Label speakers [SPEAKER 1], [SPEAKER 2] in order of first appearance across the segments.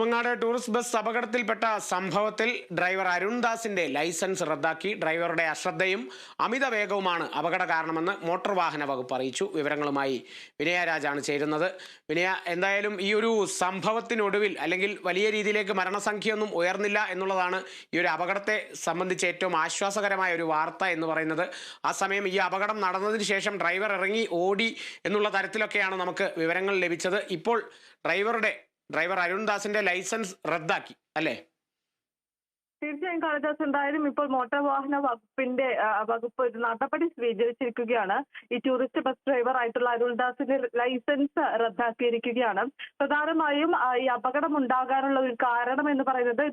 [SPEAKER 1] Nedumangad tourist bus അപകടത്തിൽപ്പെട്ട സംഭവത്തിൽ driver അരുൺദാസിന്റെ licence റദ്ദാക്കി. ഡ്രൈവറുടെ അശ്രദ്ധയും അമിത വേഗവുമാണ് അപകട കാരണമെന്ന് മോട്ടോർ വാഹന വകുപ്പ് അറിയിച്ചു. വിവരങ്ങളുമായി വിനയ രാജാണ് ചേരുന്നത്. വിനയ, എന്തായാലും ഈ ഒരു സംഭവത്തിനൊടുവിൽ അല്ലെങ്കിൽ വലിയ രീതിയിലേക്ക് മരണസംഖ്യയൊന്നും ഉയർന്നില്ല എന്നുള്ളതാണ് ഈ ഒരു അപകടത്തെ സംബന്ധിച്ച് ഏറ്റവും ആശ്വാസകരമായ ഒരു വാർത്ത എന്ന് പറയുന്നത്. ആ സമയം ഈ അപകടം നടന്നതിന് ശേഷം ഡ്രൈവർ ഇറങ്ങി ഓടി എന്നുള്ള തരത്തിലൊക്കെയാണ് നമുക്ക് വിവരങ്ങൾ ലഭിച്ചത്. ഇപ്പോൾ ഡ്രൈവർ അരുൺദാസിന്റെ ലൈസൻസ് റദ്ദാക്കി അല്ലേ?
[SPEAKER 2] തീർച്ചയായും കാളിദാസ്, എന്തായാലും ഇപ്പോൾ മോട്ടോർ വാഹന വകുപ്പ് ഒരു നടപടി സ്വീകരിച്ചിരിക്കുകയാണ്. ഈ ടൂറിസ്റ്റ് ബസ് ഡ്രൈവർ ആയിട്ടുള്ള അരുൺദാസിന്റെ ലൈസൻസ് റദ്ദാക്കിയിരിക്കുകയാണ്. പ്രധാനമായും ഈ അപകടം ഉണ്ടാകാനുള്ള ഒരു കാരണം എന്ന് പറയുന്നത്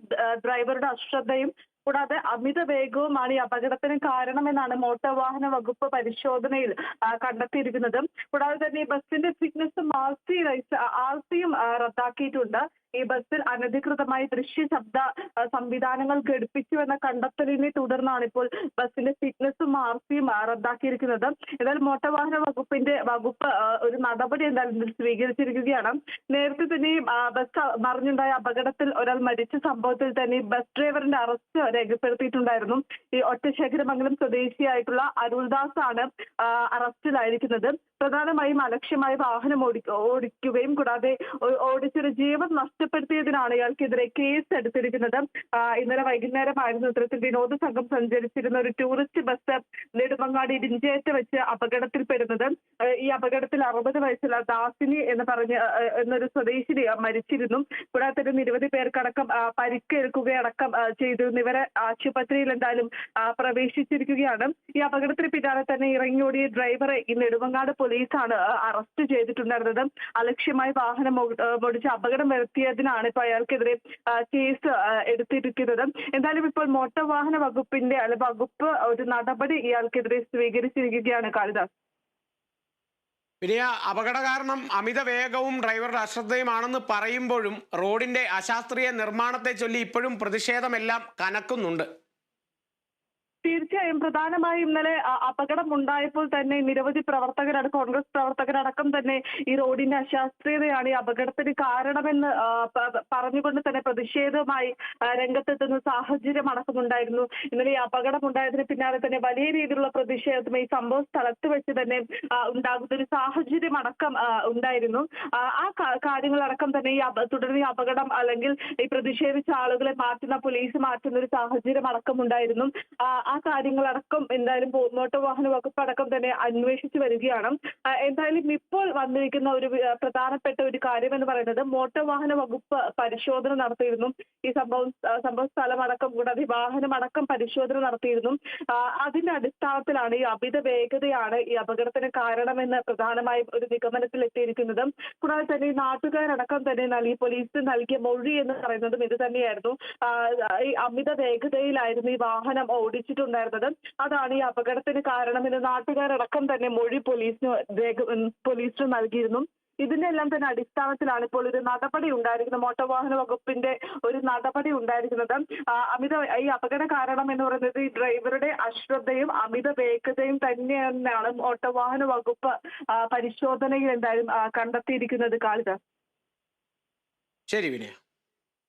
[SPEAKER 2] ഡ്രൈവറുടെ അശ്രദ്ധയും കൂടാതെ അമിത വേഗവുമാണ് ഈ അപകടത്തിന് കാരണമെന്നാണ് മോട്ടോർ വാഹന വകുപ്പ് പരിശോധനയിൽ കണ്ടെത്തിയിരിക്കുന്നത്. കൂടാതെ തന്നെ ഈ ബസിന്റെ ഫിറ്റ്നസും ആർസിയും റദ്ദാക്കിയിട്ടുണ്ട്. ഈ ബസ്സിൽ അനധികൃതമായി ശബ്ദ സംവിധാനങ്ങൾ ഘടിപ്പിച്ചു എന്ന കണ്ടെത്തലിനെ തുടർന്നാണ് ഇപ്പോൾ ബസ്സിന്റെ ഫിറ്റ്നസും ആർസിയും റദ്ദാക്കിയിരിക്കുന്നത്. എന്നാൽ മോട്ടോർ വാഹന വകുപ്പ് ഒരു നടപടി എന്തായാലും സ്വീകരിച്ചിരിക്കുകയാണ്. നേരത്തെ തന്നെ ബസ് മറിഞ്ഞുണ്ടായ അപകടത്തിൽ ഒരാൾ മരിച്ച സംഭവത്തിൽ തന്നെ ബസ് ഡ്രൈവറിന്റെ അറസ്റ്റ് രേഖപ്പെടുത്തിയിട്ടുണ്ടായിരുന്നു. ഈ ഒറ്റശേഖരമംഗലം സ്വദേശിയായിട്ടുള്ള അരുൾദാസ് ആണ് അറസ്റ്റിലായിരിക്കുന്നത്. പ്രധാനമായും അലക്ഷ്യമായി വാഹനം ഓടിക്കുകയും കൂടാതെ ഓടിച്ചൊരു ജീവൻ നഷ്ടപ്പെടുത്തിയതിനാണ് ഇയാൾക്കെതിരെ കേസ് എടുത്തിരിക്കുന്നത്. ഇന്നലെ വൈകുന്നേരമായിരുന്നു ഇത്തരത്തിൽ വിനോദ സംഘം സഞ്ചരിച്ചിരുന്ന ഒരു ടൂറിസ്റ്റ് ബസ് നെടുമങ്ങാട് ഇരിഞ്ചേറ്റ് വെച്ച് അപകടത്തിൽപ്പെടുന്നത്. ഈ അപകടത്തിൽ 60 വയസ്സുള്ള ദാസിനി എന്നൊരു സ്വദേശിനി മരിച്ചിരുന്നു. കൂടാതെ തന്നെ നിരവധി പേർക്കടക്കം പരിക്കേൽക്കുകയടക്കം ചെയ്തിരുന്നു. ഇവരെ ആശുപത്രിയിൽ എന്തായാലും പ്രവേശിച്ചിരിക്കുകയാണ്. ഈ അപകടത്തിന് പിന്നാലെ തന്നെ ഇറങ്ങിയോടിയ ഡ്രൈവറെ ഈ നെടുമങ്ങാട് പോലീസാണ് അറസ്റ്റ് ചെയ്തിട്ടുണ്ടായിരുന്നത്. അലക്ഷ്യമായി വാഹനം ഓടിച്ച് അപകടം വരുത്തിയതിനാണ് ഇപ്പോൾ അയാൾക്കെതിരെ കേസ് എടുത്തിരിക്കുന്നത്. എന്തായാലും ഇപ്പോൾ മോട്ടോർ വാഹന വകുപ്പ് ഒരു നടപടി ഇയാൾക്കെതിരെ സ്വീകരിച്ചിരിക്കുകയാണ് കാളിദാസ്.
[SPEAKER 1] വിനയ, അപകട കാരണം അമിത വേഗവും ഡ്രൈവറുടെ അശ്രദ്ധയുമാണെന്ന് പറയുമ്പോഴും റോഡിന്റെ അശാസ്ത്രീയ നിർമ്മാണത്തെ ചൊല്ലി ഇപ്പോഴും പ്രതിഷേധമെല്ലാം കനക്കുന്നുണ്ട്.
[SPEAKER 2] തീർച്ചയായും പ്രധാനമായും ഇന്നലെ അപകടം ഉണ്ടായപ്പോൾ തന്നെ നിരവധി കോൺഗ്രസ് പ്രവർത്തകരടക്കം തന്നെ ഈ റോഡിന്റെ അശാസ്ത്രീയതയാണ് ഈ അപകടത്തിന് കാരണമെന്ന് പറഞ്ഞുകൊണ്ട് തന്നെ പ്രതിഷേധവുമായി രംഗത്തെത്തുന്ന സാഹചര്യം അടക്കമുണ്ടായിരുന്നു. ഇന്നലെ ഈ അപകടം ഉണ്ടായതിന് പിന്നാലെ തന്നെ വലിയ രീതിയിലുള്ള പ്രതിഷേധം ഈ സംഭവ സ്ഥലത്ത് വെച്ച് തന്നെ ഉണ്ടാകുന്ന ഒരു സാഹചര്യം അടക്കം ഉണ്ടായിരുന്നു. ആ കാര്യങ്ങളടക്കം തന്നെ തുടർന്ന് ഈ അപകടം അല്ലെങ്കിൽ ഈ പ്രതിഷേധിച്ച ആളുകളെ പോലീസ് മാറ്റുന്ന ഒരു സാഹചര്യം അടക്കം ഉണ്ടായിരുന്നു. ആ കാര്യങ്ങളടക്കം എന്തായാലും മോട്ടോർ വാഹന വകുപ്പ് അടക്കം തന്നെ അന്വേഷിച്ചു വരികയാണ്. എന്തായാലും ഇപ്പോൾ വന്നിരിക്കുന്ന ഒരു പ്രധാനപ്പെട്ട ഒരു കാര്യം എന്ന് പറയുന്നത് മോട്ടോർ വാഹന വകുപ്പ് പരിശോധന നടത്തിയിരുന്നു. ഈ സംഭവ സ്ഥലമടക്കം കൂടാതെ വാഹനമടക്കം പരിശോധന നടത്തിയിരുന്നു. അതിന്റെ അടിസ്ഥാനത്തിലാണ് ഈ അമിത വേഗതയാണ് ഈ അപകടത്തിന് കാരണമെന്ന് പ്രധാനമായും ഒരു നിഗമനത്തിൽ എത്തിയിരിക്കുന്നത്. കൂടാതെ തന്നെ ഈ നാട്ടുകാരടക്കം തന്നെ പോലീസിന് നൽകിയ മൊഴി എന്ന് പറയുന്നതും ഇത് തന്നെയായിരുന്നു. ഈ അമിത വേഗതയിലായിരുന്നു ഈ വാഹനം ഓടിച്ചിട്ടുണ്ടായിരുന്നത്. അതാണ് ഈ അപകടത്തിന് കാരണമെന്ന് നാട്ടുകാരടക്കം തന്നെ മൊഴി പോലീസിന് നൽകിയിരുന്നു. ഇതിന്റെ എല്ലാം തന്നെ അടിസ്ഥാനത്തിലാണ് ഇപ്പോൾ ഒരു നടപടി ഉണ്ടായിരിക്കുന്നത്. മോട്ടോർ വാഹന വകുപ്പിന്റെ ഒരു നടപടി ഉണ്ടായിരിക്കുന്നത്. ഈ അപകട കാരണം എന്ന് പറയുന്നത് ഈ ഡ്രൈവറുടെ അശ്രദ്ധയും അമിത വേഗതയും തന്നെയാണ് മോട്ടോർ വാഹന വകുപ്പ് പരിശോധനയിൽ എന്തായാലും കണ്ടെത്തിയിരിക്കുന്നത്. കാളിദാസ്.
[SPEAKER 1] ശരി വിനയ.